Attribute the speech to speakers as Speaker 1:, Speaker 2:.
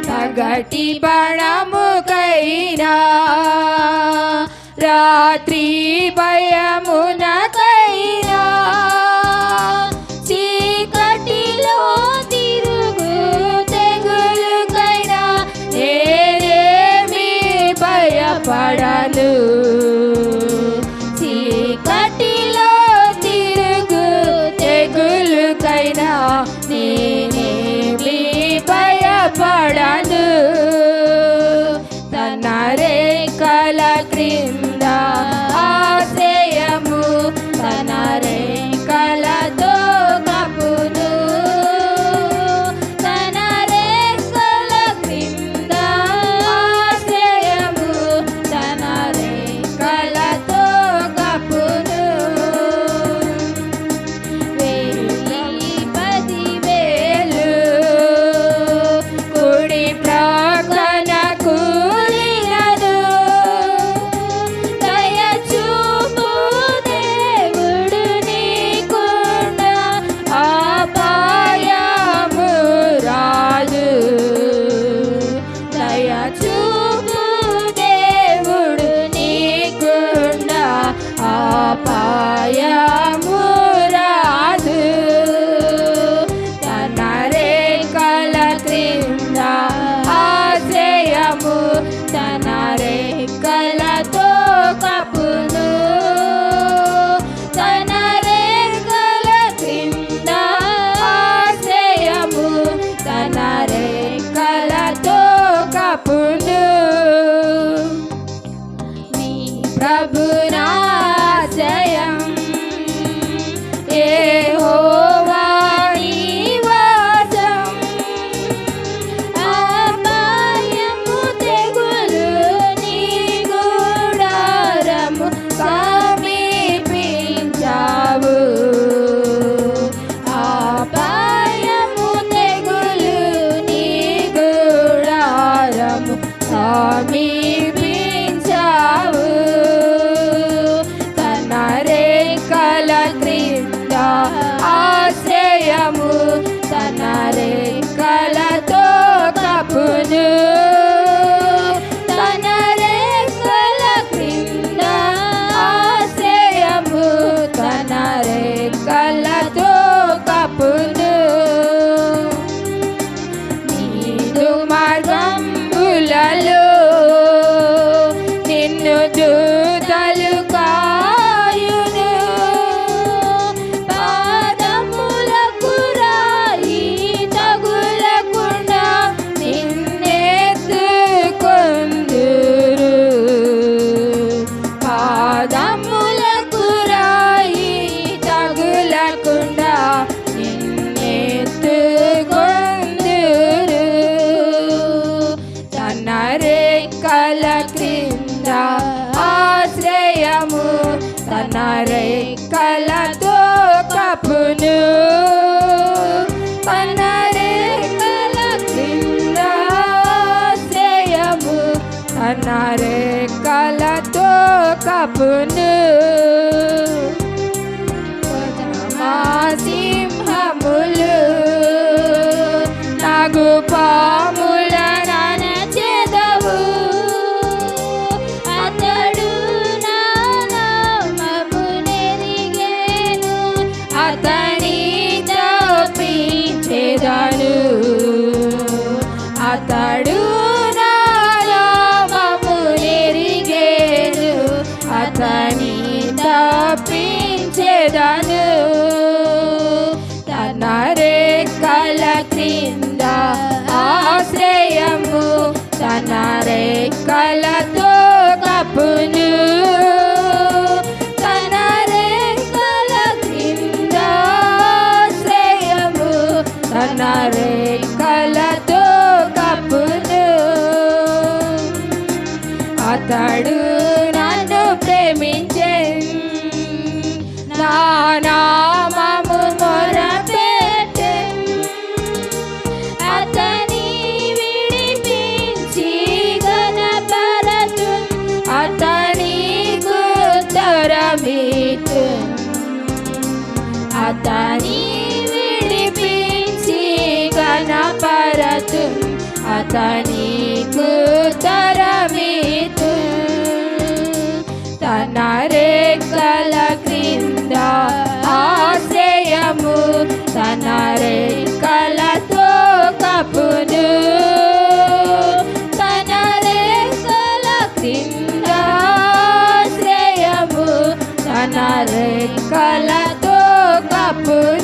Speaker 1: పగటి బాణముకైనా రాత్రి భయమునకైనా చీకటిలో తిరుగు తెగులుకైనా నేనేమి భయపడను. చీకటిలో తిరుగు తెగులుకైనా నేనేమి భయపడను. తన రేఖల క్రింద ఆశ్రయము తన రేఖలతో కప్పును. తన రేఖల క్రింద ఆశ్రయము తన రేఖలతో కప్పును. వేయి పదివేలు కుడి ప్రక్కన కూలినను. దయచూపు దేవుడు నీకుండా అపాయము రాదు. దయచూపు దేవుడు నీకుండా అపాయము రాదు. తన రేఖల క్రింద ఆశ్రయము తన రేఖలతో కప్పును. తన రేఖల క్రింద ఆశ్రయము తన రేఖలతో కప్పును. నీ ప్రభునాశ్రయం యెహోవా నివాసం. అపాయము తెగులు నీ గుడారము సమీపించావు. అపాయము తెగులు నీ గుడారము సమీపించావు. తన రేఖల క్రింద ఆశ్రయము తన రేఖలతో కప్పును. తన రేఖల క్రింద ఆశ్రయము తన రేఖలతో కప్పును. నీదు మార్గంబులలో నిన్ను దూతలు కాయును. పాదములకు రాయి తగులకుండా నిన్నెత్తుకొందురు. పాదములకు రాయి తగులకుండా నిన్నెత్తుకొందురు. తన రేఖల క్రింద ఆశ్రయము తన రేఖలతో కప్పును. తన రేఖల క్రింద ఆశ్రయము తన రేఖలతో కప్పును. సింహములు నాగుపాముల ననచెదవు. అతడు నా నామము నెరిగెను. అతని తప్పించెదను. అతడు నా నామము నెరిగెను. అతని తప్పించెదను. తన రేఖల క్రింద ఆశ్రయము తన రేఖలతో కప్పును. తన రేఖల క్రింద ఆశ్రయము తన రేఖలతో కప్పును. అతడు నన్ను ప్రేమించెను. నా నామము మొరపెట్టెను. అతని విడిపించి ఘనపరచును. అతని ఉత్తరమిచ్చును. అతని విడిపించి ఘనపరచును. అతనికి ఉత్తరమిత్తు తన రెక్కల క్రింద ఆశ్రయము తన రెక్కలతో కప్పును తన రెక్కల క్రింద ఆశ్రయము తన రెక్కలతో కప్పును